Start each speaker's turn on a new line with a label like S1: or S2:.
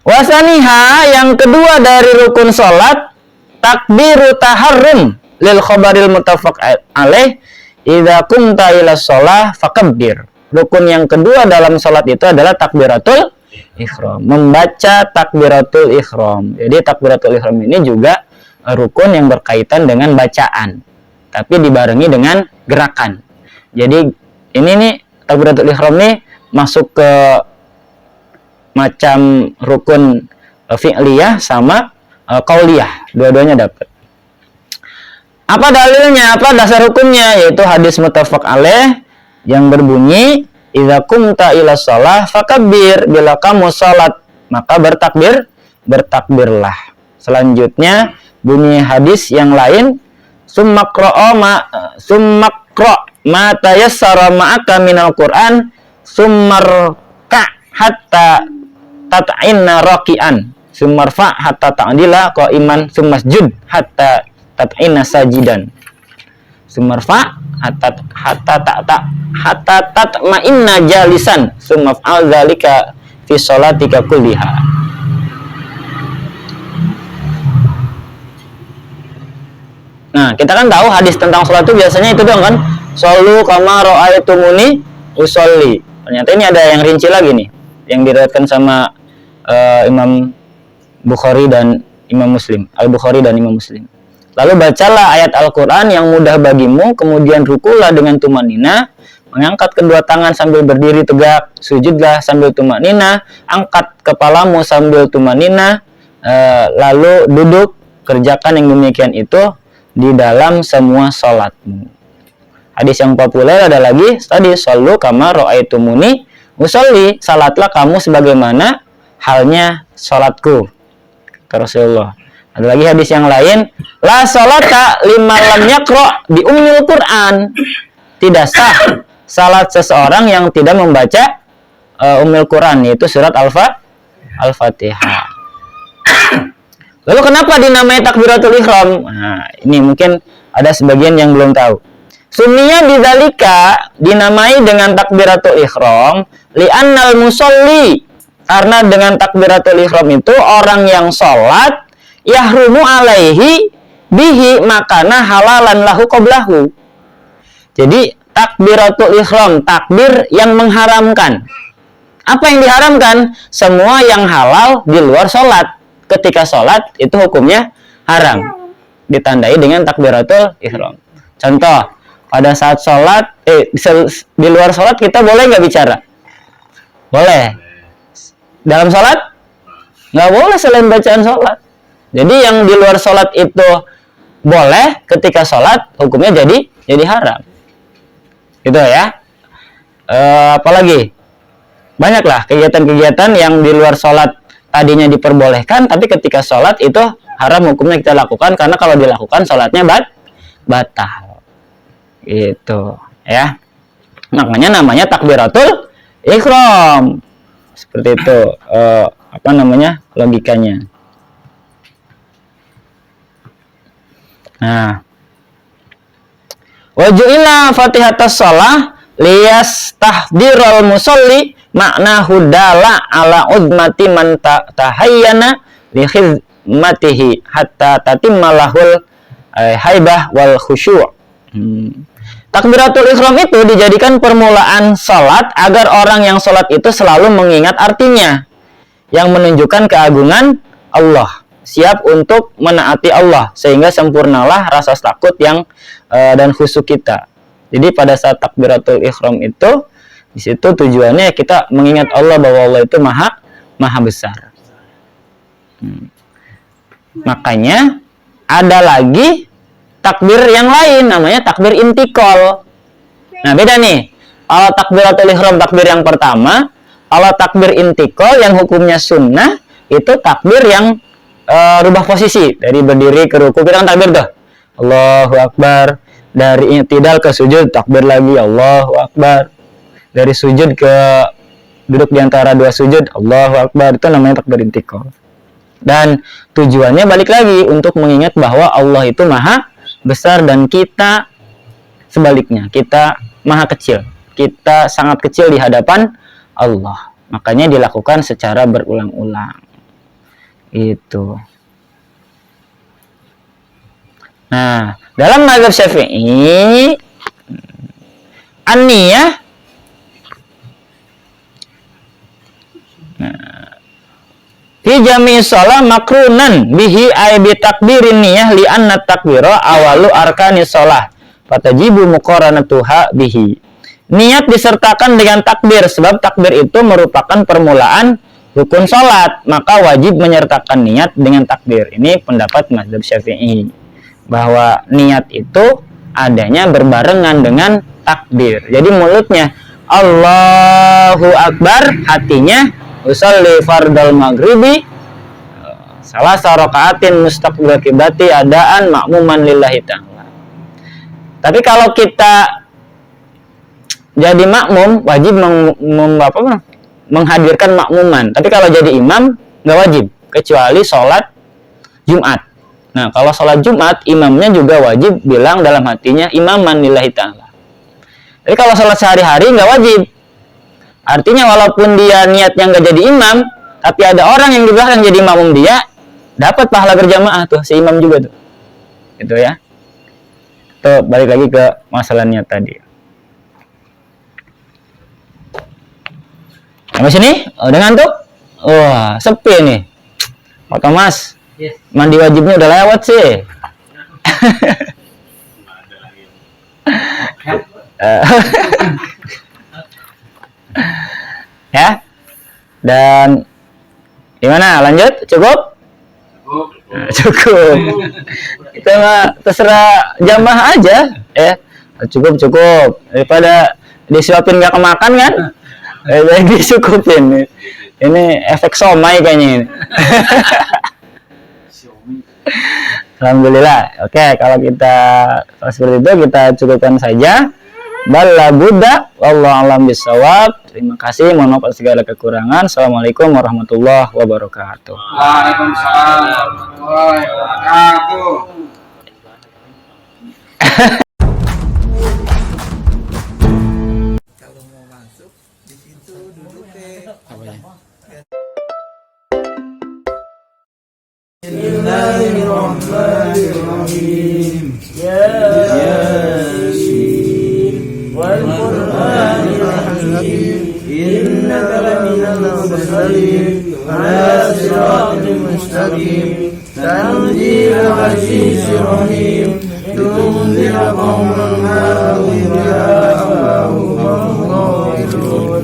S1: Wasaniha, yang kedua dari rukun salat, takbiru taharrum lil khabaril muttafaq alaih idza qumta ila shalah fakabbir. Rukun yang kedua dalam salat itu adalah takbiratul ihram, membaca takbiratul ihram. Jadi takbiratul ihram ini juga rukun yang berkaitan dengan bacaan, tapi dibarengi dengan gerakan. Jadi ini nih takbiratul ihram nih masuk ke macam rukun fi'liyah sama qauliyah, dua-duanya dapat. Apa dalilnya? Apa dasar hukumnya? Yaitu hadis muttafaq alaih yang berbunyi idza qumta ila shalah fakabbir, bila kamu salat maka bertakbirlah. Selanjutnya bunyi hadis yang lain summa qra ma tayassara ma'aka minal Qur'an summarka hatta tat'inna raki'an summarfa hatta ta'dila qa'iman summasjud hatta tat'inna sajidan summarfa hatta tatma'inna jalisan summaf'al dzalika fi sholatika kulliha. Nah, kita kan tahu hadis tentang sholat itu biasanya itu dong kan, shollu kama ra'aitumuni usolli. Ternyata ini ada yang rinci lagi nih, yang diriwayatkan sama Imam Bukhari dan Imam Muslim, Al-Bukhari dan Imam Muslim. Lalu bacalah ayat Al-Quran yang mudah bagimu, kemudian rukulah dengan tumanina, mengangkat kedua tangan sambil berdiri tegak, sujudlah sambil tumanina, angkat kepalamu sambil tumanina, lalu duduk, kerjakan yang demikian itu di dalam semua sholatmu. Hadis yang populer ada lagi tadi, shollu kama ra'aitumuni usolli, salatlah kamu sebagaimana halnya sholatku, kata Rasulullah. Ada lagi hadis yang lain, la sholata liman lam yaqra bi ummil Qur'an, tidak sah salat seseorang yang tidak membaca ummil Qur'an, yaitu surat Al-Fatihah. Lalu kenapa dinamai takbiratul ihram? Nah, ini mungkin ada sebagian yang belum tahu. Sumiya bidzalika, dinamai dengan takbiratul ihram li'annal musolli, karena dengan takbiratul ihram itu orang yang sholat yahrumu alaihi bihi makana halalan lahu qablahu. Jadi takbiratul ihram, takbir yang mengharamkan. Apa yang diharamkan? Semua yang halal di luar sholat. Ketika sholat itu hukumnya haram, ditandai dengan takbiratul ihram. Contoh, pada saat sholat, di luar sholat kita boleh nggak bicara? Boleh. Dalam sholat nggak boleh selain bacaan sholat. Jadi yang di luar sholat itu boleh, ketika sholat hukumnya jadi haram. Gitu ya. Apalagi banyaklah kegiatan-kegiatan yang di luar sholat tadinya diperbolehkan, tapi ketika sholat itu haram hukumnya kita lakukan, karena kalau dilakukan sholatnya batal. Gitu ya. Makanya namanya takbiratul ihram. Seperti itu logikanya. Nah, waju'ila fatihatas shalah liyastahdirul musolli makna hudala ala udmati man tahayyana li khidmatihi hatta tatimma lahul haibah wal khusyu'. Takbiratul ihram itu dijadikan permulaan salat agar orang yang salat itu selalu mengingat artinya, yang menunjukkan keagungan Allah, siap untuk menaati Allah, sehingga sempurnalah rasa takut yang dan khusyuk kita. Jadi pada saat takbiratul ihram itu, di situ tujuannya kita mengingat Allah, bahwa Allah itu maha besar. Makanya ada lagi takbir yang lain, namanya takbir intikal. Nah, beda nih. Kalau takbiratul ihram takbir yang pertama, kalau takbir intikal yang hukumnya sunnah itu takbir yang rubah posisi dari berdiri ke ruku. Kita kan takbir tuh, Allahu Akbar. Dari i'tidal ke sujud takbir lagi, Allahu Akbar. Dari sujud ke duduk di antara dua sujud, Allahu Akbar. Itu namanya takbir intikal. Dan tujuannya balik lagi untuk mengingat bahwa Allah itu maha besar dan kita sebaliknya, kita maha kecil, kita sangat kecil di hadapan Allah. Makanya dilakukan secara berulang-ulang. Itu. Nah, dalam mazhab Syafi'i an-niyah fi jami'i shalah makrunan bihi ay bi takbirin niyah li anna takbira awalu arkanis shalah fatajibu muqaranatuha bihi. Niat disertakan dengan takbir sebab takbir itu merupakan permulaan rukun salat, maka wajib menyertakan niat dengan takbir. Ini pendapat mazhab Syafi'i bahwa niat itu adanya berbarengan dengan takbir. Jadi mulutnya Allahu Akbar, hatinya usolli fardal maghribi salah sarokaatin mustaqbil kiblati adaan makmuman lillahi ta'ala. Tapi kalau kita jadi makmum wajib menghadirkan makmuman. Tapi kalau jadi imam nggak wajib kecuali sholat Jumat. Nah, kalau sholat Jumat imamnya juga wajib bilang dalam hatinya imaman lillahi ta'ala. Jadi kalau sholat sehari-hari nggak wajib. Artinya walaupun dia niatnya nggak jadi imam, tapi ada orang yang di belakang jadi makmum dia, dapat pahala berjamaah tuh si imam juga tuh. Gitu ya. Tuh balik lagi ke masalah niat tadi. Sampai sini? Udah ngantuk? Wah, sepi nih. Pak Thomas, yes. Mandi wajibnya udah lewat sih. Ya. Dan gimana? Lanjut? Cukup? Cukup. Kita mah terserah jamaah aja, ya. Cukup. Daripada disuapin nggak kemakan kan? Lagi cukupin. Ini efek somai kayaknya ini. Alhamdulillah. Oke, kalau seperti itu kita cukupkan saja. Balla Buddha wallahu a'lam bishawab. Terima kasih, mohon maaf atas segala kekurangan. Assalamualaikum warahmatullahi wabarakatuh.
S2: Waalaikumsalam warahmatullahi wabarakatuh. Kalau mau masuk di situ duduk deh. Bismillahirrahmanirrahim. Yasin wal Qur'anil Hakim. Innaka laminal mursalin ala siratin mustaqim. Tanzilul azizir rahim. Tunzira qauman ma unzira Allahum ghafirun.